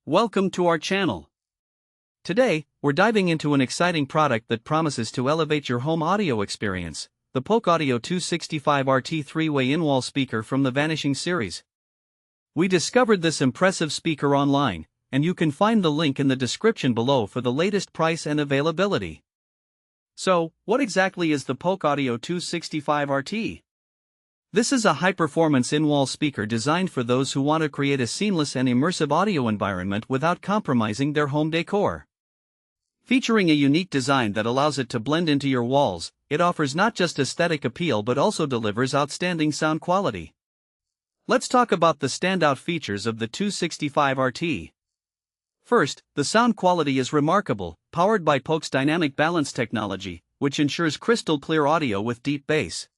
Welcome to our channel. Today, we're diving into an exciting product that promises to elevate your home audio experience, the Polk Audio 265 RT 3-way in-wall speaker from the Vanishing series. We discovered this impressive speaker online, and you can find the link in the description below for the latest price and availability. So, what exactly is the Polk Audio 265 RT? This is a high-performance in-wall speaker designed for those who want to create a seamless and immersive audio environment without compromising their home decor. Featuring a unique design that allows it to blend into your walls, it offers not just aesthetic appeal but also delivers outstanding sound quality. Let's talk about the standout features of the 265 RT. First, the sound quality is remarkable, powered by Polk's dynamic balance technology, which ensures crystal-clear audio with deep bass.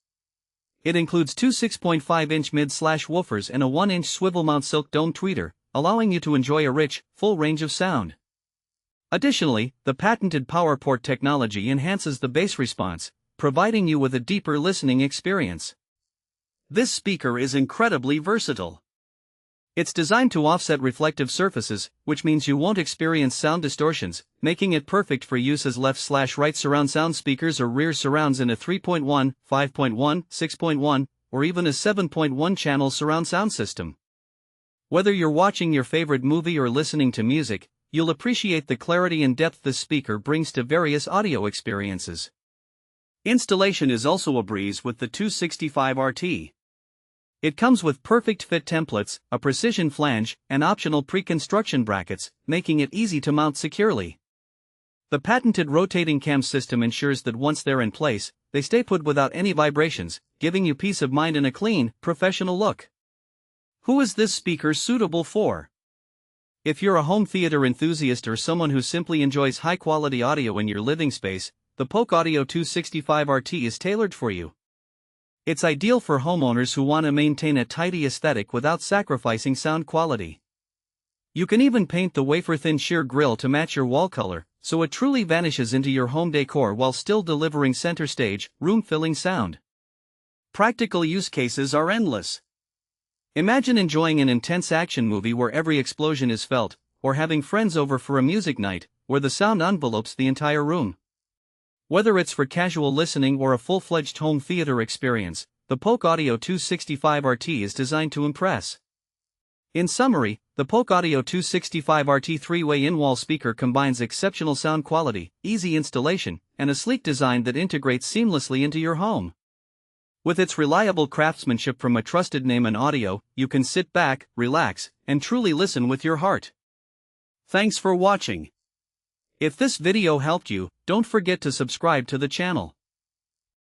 It includes two 6.5-inch mid/woofers and a 1-inch swivel-mount silk dome tweeter, allowing you to enjoy a rich, full range of sound. Additionally, the patented PowerPort technology enhances the bass response, providing you with a deeper listening experience. This speaker is incredibly versatile. It's designed to offset reflective surfaces, which means you won't experience sound distortions, making it perfect for use as left/right surround sound speakers or rear surrounds in a 3.1, 5.1, 6.1, or even a 7.1 channel surround sound system. Whether you're watching your favorite movie or listening to music, you'll appreciate the clarity and depth this speaker brings to various audio experiences. Installation is also a breeze with the 265 RT. It comes with perfect fit templates, a precision flange, and optional pre-construction brackets, making it easy to mount securely. The patented rotating cam system ensures that once they're in place, they stay put without any vibrations, giving you peace of mind and a clean, professional look. Who is this speaker suitable for? If you're a home theater enthusiast or someone who simply enjoys high-quality audio in your living space, the Polk Audio 265 RT is tailored for you. It's ideal for homeowners who want to maintain a tidy aesthetic without sacrificing sound quality. You can even paint the wafer-thin sheer grille to match your wall color, so it truly vanishes into your home decor while still delivering center-stage, room-filling sound. Practical use cases are endless. Imagine enjoying an intense action movie where every explosion is felt, or having friends over for a music night, where the sound envelopes the entire room. Whether it's for casual listening or a full-fledged home theater experience, the Polk Audio 265 RT is designed to impress. In summary, the Polk Audio 265 RT 3-way in-wall speaker combines exceptional sound quality, easy installation, and a sleek design that integrates seamlessly into your home. With its reliable craftsmanship from a trusted name in audio, you can sit back, relax, and truly listen with your heart. Thanks for watching. If this video helped you, don't forget to subscribe to the channel.